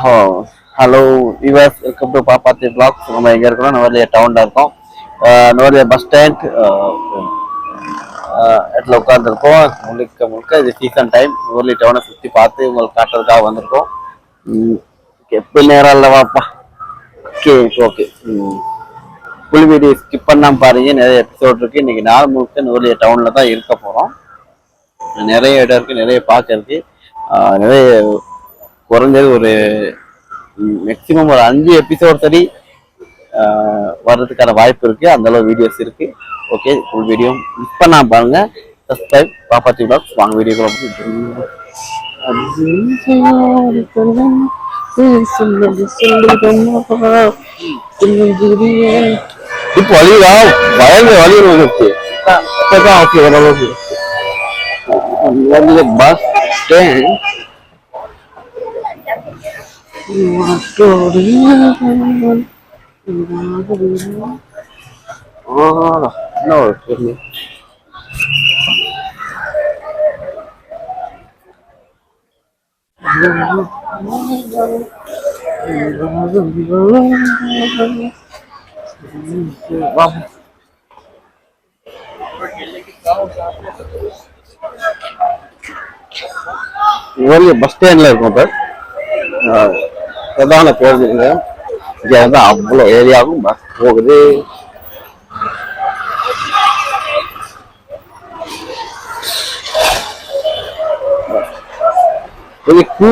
Hello viewers, welcome to Pappathi blogs. நம்ம எங்கே இருக்கோம்? நுவரெலியா டவுனில் இருக்கோம். நுவரெலியா பஸ் ஸ்டாண்ட் இடத்துல உட்காந்துருக்கோம். முழுக்க முழுக்க இது சீசன் டைம். நுவரெலியா டவுனை சுற்றி பார்த்து உங்களுக்கு காட்டுறதுக்காக வந்திருக்கோம். எப்போ நேரம் இல்லவாப்பா. Okay okay. Full video skip பண்ணாமல் பாருங்க. நிறைய எபிசோட் இருக்குது. இன்றைக்கி நாள் முழுக்க நுவரெலியா டவுனில் தான் இருக்க போகிறோம். நிறைய இடம் இருக்குது, நிறைய பார்க்க இருக்குது. நிறைய குறைஞ்சது ஒரு மேக்சிமம் ஒரு 5 எபிசோட் சரி வர்றதுக்கான வாய்ப்பு இருக்கு. அந்த அளவு வீடியோஸ் இருக்கு. ஓகே, ஃபுல் வீடியோ மிஸ் பண்ணாம பாருங்க. சப்ஸ்கிரைப் பாப்பாத்தி பிளாக்ஸ். வாங்க வீடியோ. இப்போ வழியா பயங்கர வழி வந்துருச்சு. ஓகே, ஓரளவுக்கு பஸ் ஸ்டாண்ட். பஸ் ஸ்டாண்ட்ல இருக்கும். பிரதான பேருந்து இங்கே வந்து அவ்வளோ ஏரியாவும் பஸ் போகுது. இது 2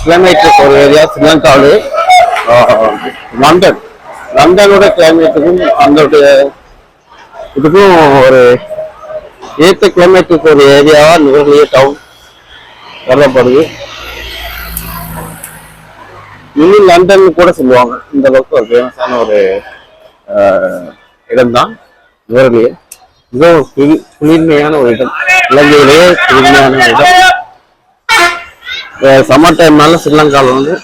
கிலோமீட்டருக்கு ஒரு ஏரியா. ஸ்ரீலங்காவில் லண்டனோட கிலோமீட்டருக்கும் அந்த இதுக்கும் ஒரு 8 கிலோமீட்டருக்கு ஒரு ஏரியாவா நுவரெலியா டவுன் கருதப்படுது. மினி லண்டன் கூட சொல்லுவாங்க. இந்த அளவுக்கு ஒரு ஃபேமஸான ஒரு இடம் தான் நுவரெலியா. மிகவும் குளிர்மையான ஒரு இடம். இலங்கையிலேயே குளிர்மையான இடம். சம்மர் டைம்னால ஸ்ரீலங்காவில் வந்து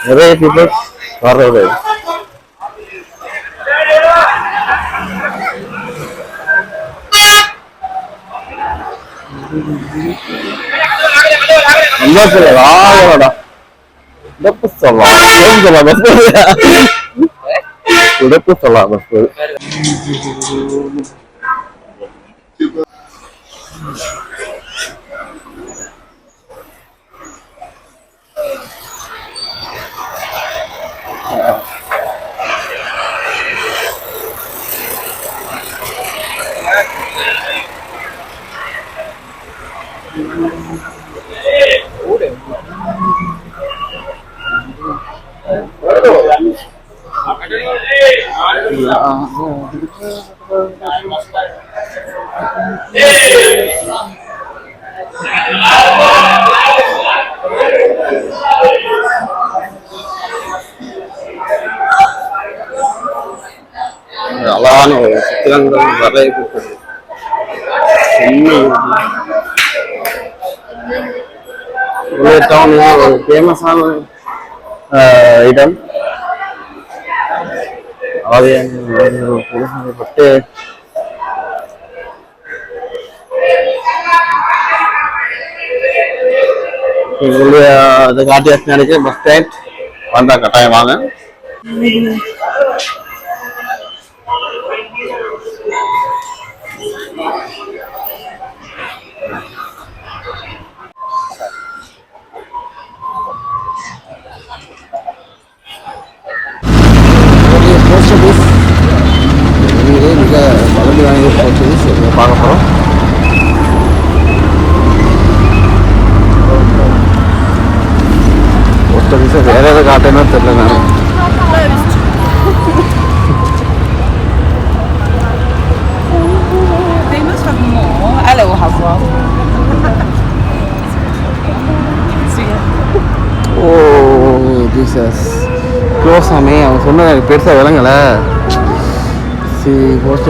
நிறைய பீப்புள் வர்றது. ஆடா உடப்பு சொல்லலாம், உடப்பு சொல்லலாம். அழகான ஒரு சித்திரங்கள் வரையப்பட்டது. ஒரு ஃபேமஸான இடம். பட்டு இதை காட்டியாச்சு நினைக்க. பஸ் ஸ்டாண்ட் வந்தா கட்டாயம் வாங்க. மிக வளர்ந்து வாங்கி பார்க்க போகிறோம். போஸ்ட் ஆஃபீஸை வேற ஏதாவது காட்டேன்னா தெரியல. நான் ஓ ஜீசஸ் க்ளோஸ் ஆமே. அவங்க சொன்ன பெருசாக விளங்கலை. போஸ்ட்